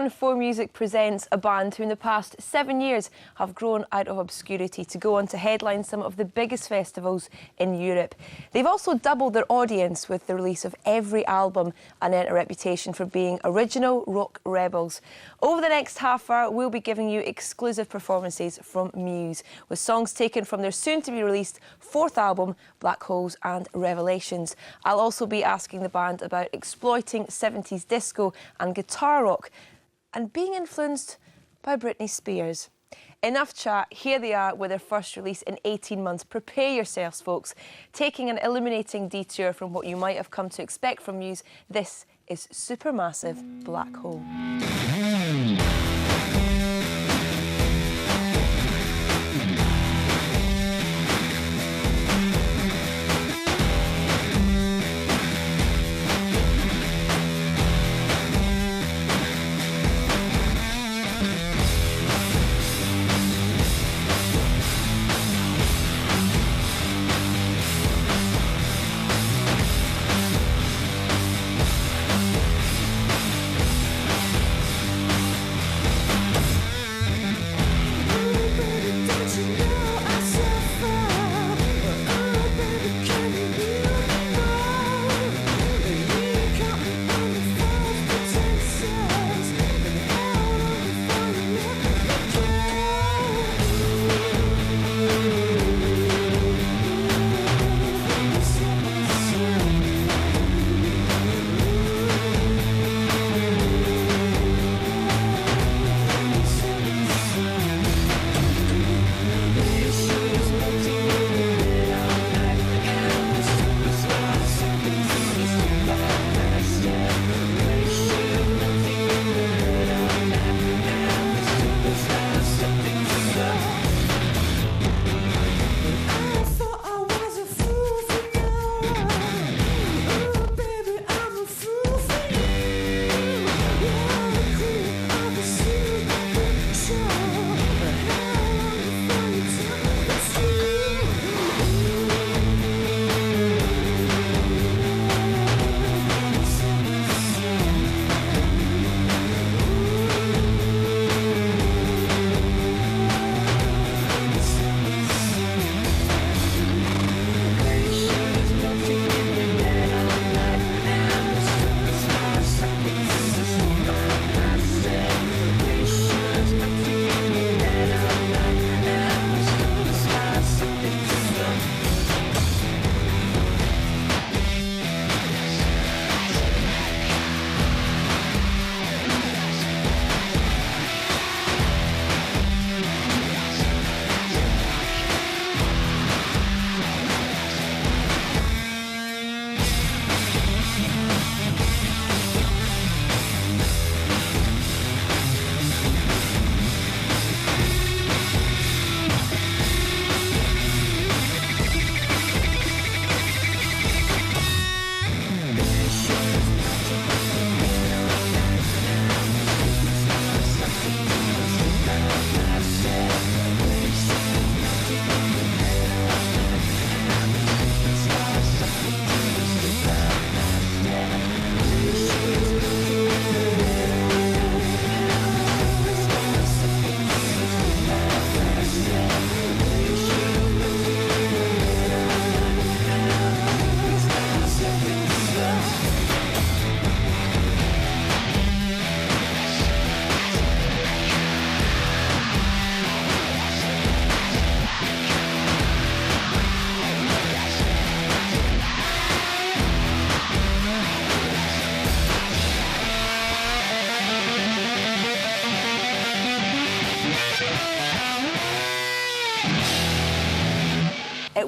on 4Music presents a band who in the past 7 years have grown out of obscurity to go on to headline some of the biggest festivals in Europe. They've also doubled their audience with the release of every album and earned a reputation for being original rock rebels. Over the next half hour, we'll be giving you exclusive performances from Muse, with songs taken from their soon-to-be released fourth album, Black Holes and Revelations. I'll also be asking the band about exploiting 70s disco and guitar rock and being influenced by Britney Spears. Enough chat, here they are with their first release in 18 months. Prepare yourselves, folks. Taking an illuminating detour from what you might have come to expect from Muse, this is Supermassive Black Hole.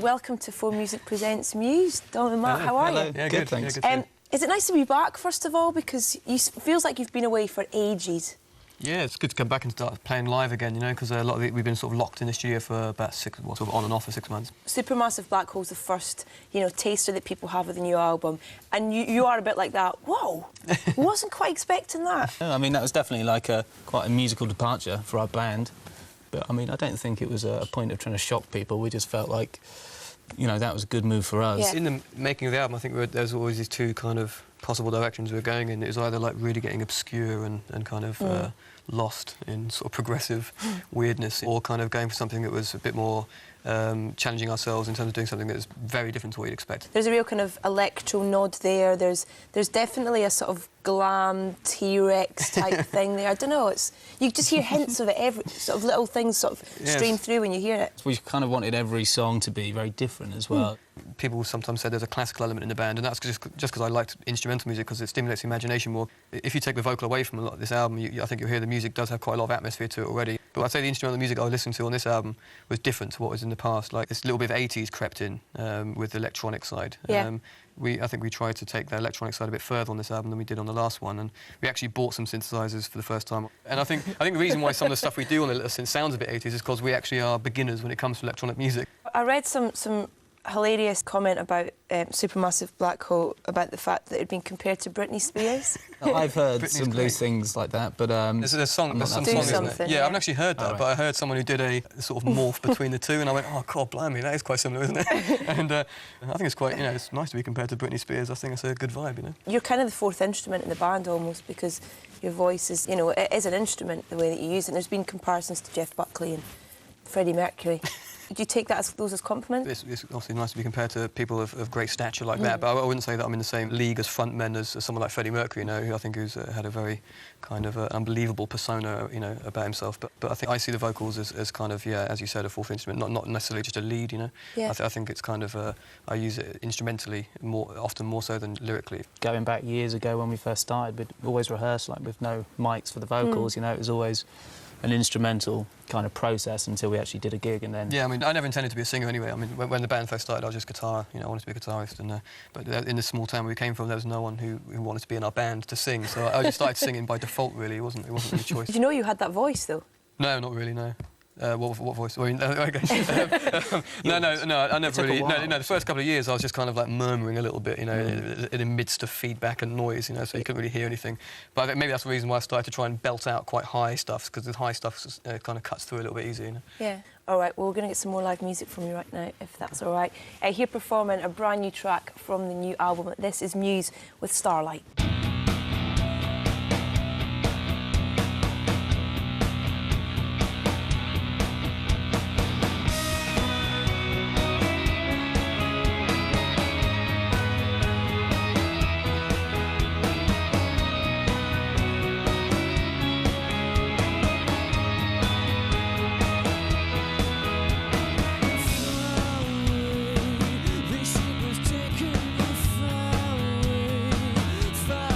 Welcome to 4Music Presents Muse. Don and Matt, how are you? Yeah, good, thanks. Is it nice to be back, first of all, because it feels like you've been away for ages? Yeah, it's good to come back and start playing live again, you know, because a lot of it, we've been sort of locked in the studio for about sort of on and off for 6 months. Supermassive Black Hole's the first, taster that people have of the new album, and you are a bit like that. Whoa, wasn't quite expecting that. I mean, that was definitely like quite a musical departure for our band, but I mean, I don't think it was a point of trying to shock people. We just felt like, that was a good move for us. Yeah. In the making of the album, I think there's always these two kind of possible directions we were going in. It was either like really getting obscure and kind of lost in sort of progressive weirdness, or kind of going for something that was a bit more challenging ourselves in terms of doing something that is very different to what you'd expect. There's a real kind of electro nod there. There's definitely a sort of glam T-Rex type thing there. I don't know. You just hear hints of it. Every sort of little things sort of stream through when you hear it. We kind of wanted every song to be very different as well. People sometimes say there's a classical element in the band, and that's just because I liked instrumental music, because it stimulates the imagination more. If you take the vocal away from a lot of this album, I think you'll hear the music does have quite a lot of atmosphere to it already. But I'd say the instrumental music I was listening to on this album was different to what was in the past. Like, this little bit of 80s crept in with the electronic side. Yeah. I think we tried to take the electronic side a bit further on this album than we did on the last one, and we actually bought some synthesizers for the first time. And I think the reason why some of the stuff we do on the synth sounds a bit 80s is because we actually are beginners when it comes to electronic music. I read some hilarious comment about Supermassive Black Hole, about the fact that it had been compared to Britney Spears. I've heard some loose things like that, but there's a song, some song, isn't it? Yeah, I haven't actually heard that, but I heard someone who did a sort of morph between the two, and I went, oh God, blimey, that is quite similar, isn't it? And I think it's quite, it's nice to be compared to Britney Spears. I think it's a good vibe, You're kind of the fourth instrument in the band almost, because your voice is, it is an instrument the way that you use it. And there's been comparisons to Jeff Buckley and Freddie Mercury. Do you take those as compliments? It's obviously nice to be compared to people of great stature like that, but I wouldn't say that I'm in the same league as frontmen as someone like Freddie Mercury, who I think who's had a very kind of unbelievable persona, about himself. But I think I see the vocals as kind of, as you said, a fourth instrument, not necessarily just a lead, Yeah. I think it's kind of, I use it instrumentally often more so than lyrically. Going back years ago when we first started, we'd always rehearse like with no mics for the vocals, it was always an instrumental kind of process until we actually did a gig, and then... Yeah, I mean, I never intended to be a singer anyway. I mean, when the band first started, I was just guitar, I wanted to be a guitarist, and but in the small town we came from, there was no one who wanted to be in our band to sing, so I just started singing by default, really. It wasn't really a choice. Did you know you had that voice, though? No, not really, no. What voice? I mean, okay. No, I never really... No, the first couple of years I was just kind of like murmuring a little bit, in the midst of feedback and noise, so you couldn't really hear anything. But I think maybe that's the reason why I started to try and belt out quite high stuff, because the high stuff kind of cuts through a little bit easier, Yeah. All right, well, we're going to get some more live music from you right now, if that's all right. Here performing a brand new track from the new album. This is Muse with Starlight. This ship was taking me far away.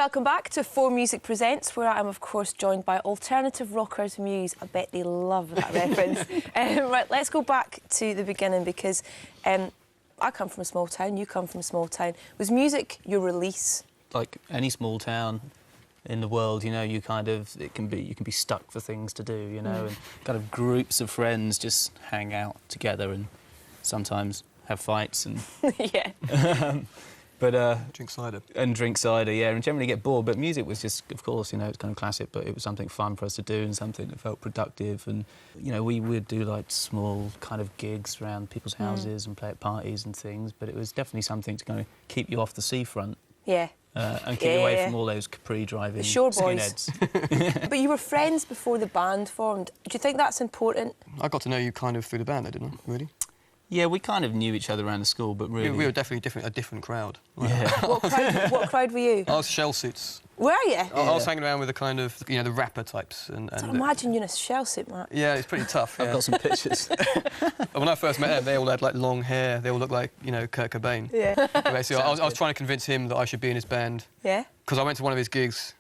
Welcome back to 4Music Presents, where I am, of course, joined by alternative rockers Muse. I bet they love that reference. Right, let's go back to the beginning, because I come from a small town, you come from a small town. Was music your release? Like any small town in the world, you know, you can be stuck for things to do, you know, and kind of groups of friends just hang out together and sometimes have fights and Yeah. Drink cider. And drink cider, yeah, and generally get bored. But music was just, of course, you know, it's kind of classic, but it was something fun for us to do and something that felt productive. And, you know, we would do like small kind of gigs around people's houses and play at parties and things, but it was definitely something to kind of keep you off the seafront. Yeah. And keep you away from all those Capri driving Shore skinheads. boys. But you were friends before the band formed. Do you think that's important? I got to know you kind of through the band, didn't I? Really? Yeah, we kind of knew each other around the school, but really... We were definitely a different crowd. Yeah. What crowd were you? I was shell suits. Were you? I was hanging around with the kind of, you know, the rapper types. And I imagine you in a shell suit, Matt. Yeah, it's pretty tough. I've got some pictures. When I first met them, they all had like long hair. They all looked like, you know, Kurt Cobain. Yeah. Basically, I was trying to convince him that I should be in his band. Yeah? Because I went to one of his gigs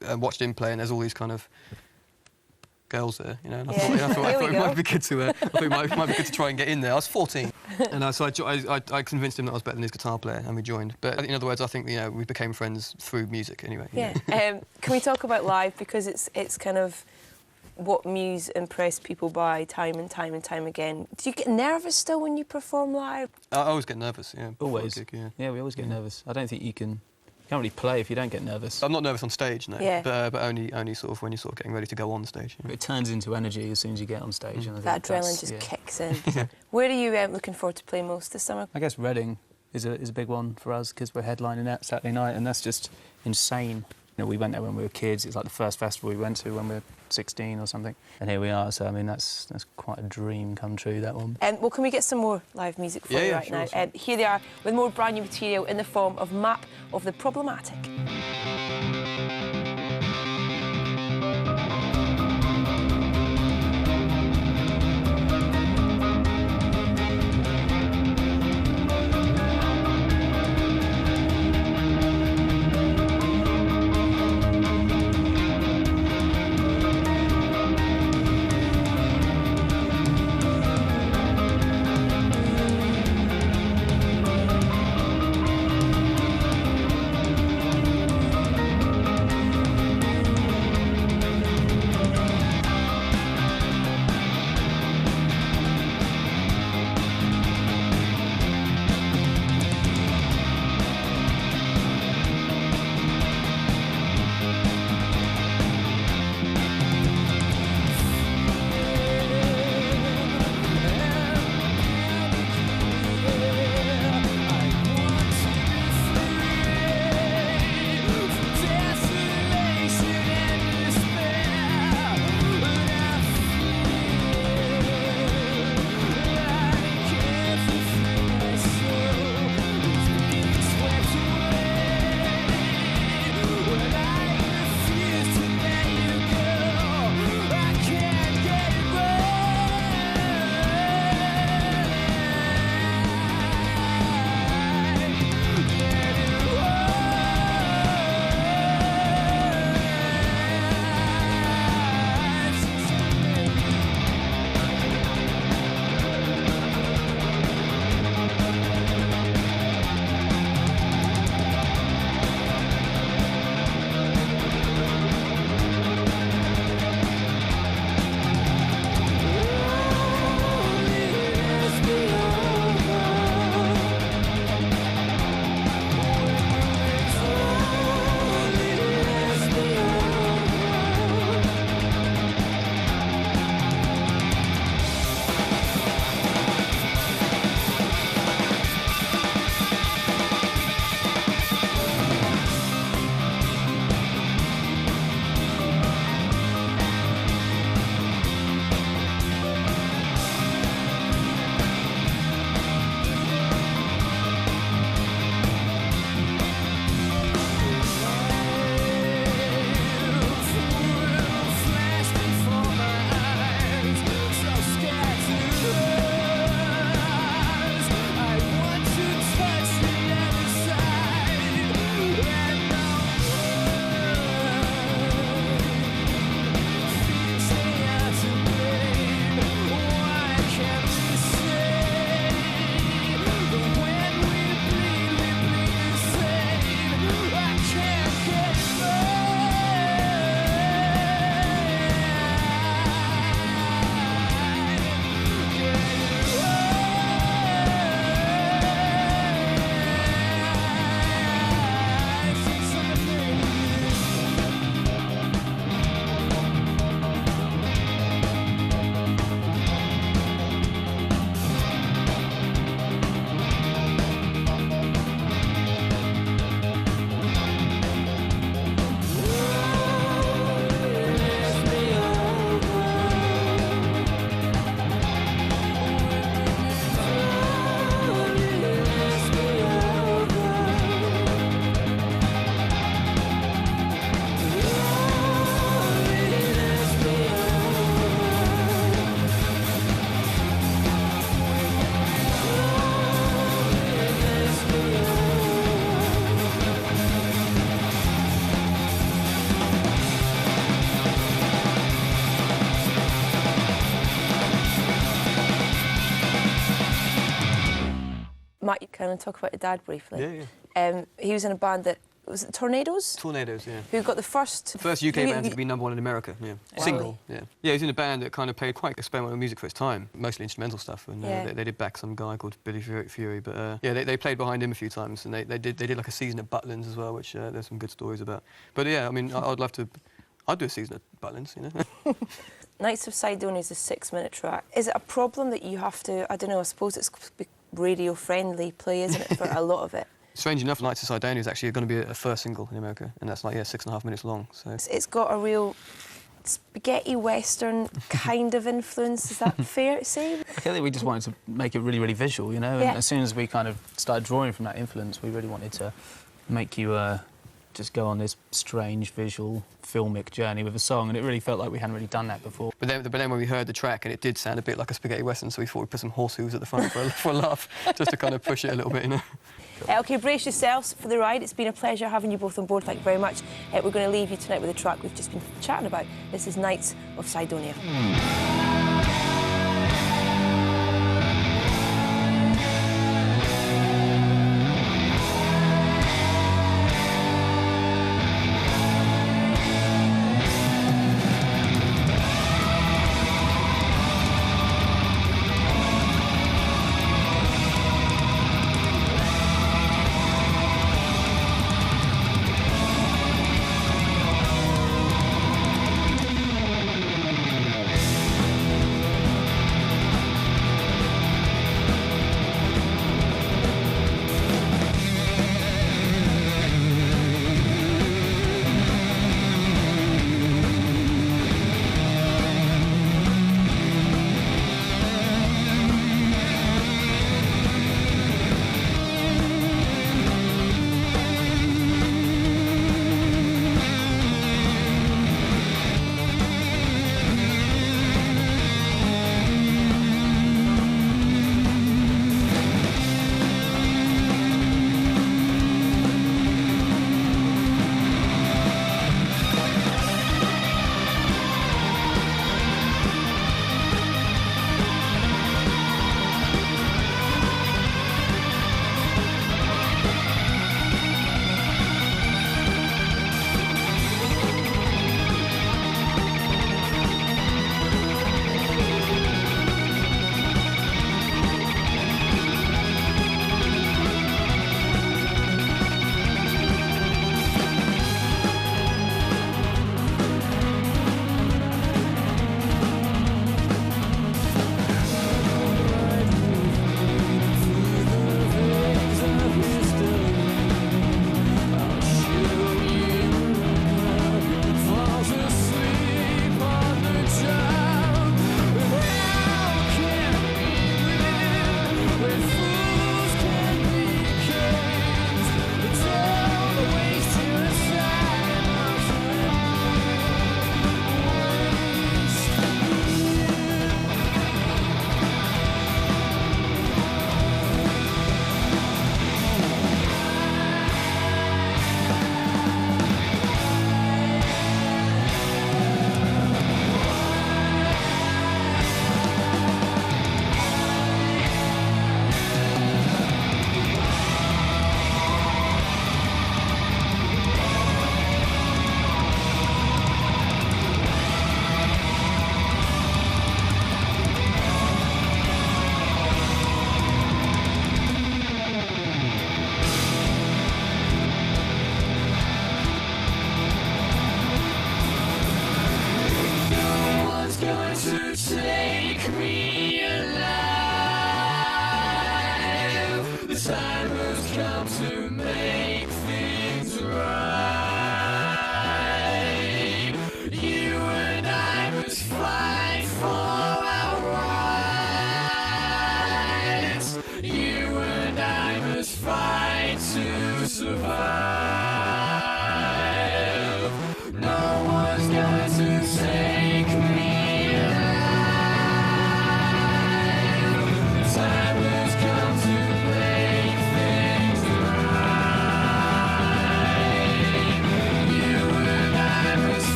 and watched him play, and there's all these kind of girls there, you know. And I thought it might be good to. I thought it might be good to try and get in there. I was 14, and so I convinced him that I was better than his guitar player, and we joined. But in other words, I think, you know, we became friends through music anyway. Yeah. Can we talk about live, because it's kind of what Muse impressed people by time and time and time again. Do you get nervous still when you perform live? I always get nervous. Yeah. Always. Gig, yeah. Yeah, we always get nervous. I don't think you can't really play if you don't get nervous. I'm not nervous on stage, no. Yeah. But only sort of when you're sort of getting ready to go on stage. You know? It turns into energy as soon as you get on stage. And I That think adrenaline just yeah. kicks in. Where are you looking forward to play most this summer? I guess Reading is a big one for us because we're headlining that Saturday night, and that's just insane. You know, we went there when we were kids. It's like the first festival we went to when we were 16 or something, and here we are. So I mean, that's quite a dream come true, that one. Well, can we get some more live music for you right sure, now? sure. Here they are with more brand new material in the form of Map of the Problematic. Can I talk about your dad briefly? Yeah, yeah. He was in a band that, was it Tornadoes? Tornadoes, yeah. Who got the first UK band to be #1 in America, yeah. Wow. Single, yeah. Yeah, he was in a band that kind of played quite experimental music for its time, mostly instrumental stuff, and they did back some guy called Billy Fury, but yeah, they played behind him a few times, and they did like a season at Butlins as well, which there's some good stories about. But yeah, I mean, I'd love to, I'd do a season at Butlins, you know. Nights of Sidonia is a 6-minute track. Is it a problem that you have to, I don't know, I suppose it's radio-friendly play, isn't it, for a lot of it? Strange enough, Nights of Sidonia is actually going to be a first single in America, and that's like, yeah, 6.5 minutes long. So It's got a real spaghetti western kind of influence. Is that fair to say? I think we just wanted to make it really, really visual, you know. Yeah. And as soon as we kind of started drawing from that influence, we really wanted to make you just go on this strange visual filmic journey with a song, and it really felt like we hadn't really done that before. But then when we heard the track, and it did sound a bit like a spaghetti western, so we thought we'd put some horse hooves at the front for a laugh, just to kind of push it a little bit, you know. OK, brace yourselves for the ride. It's been a pleasure having you both on board. Thank you very much. We're going to leave you tonight with a track we've just been chatting about. This is Nights of Sidonia.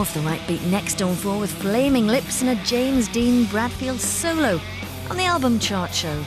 more of the right beat next on 4 with Flaming Lips and a James Dean Bradfield solo on the album chart show.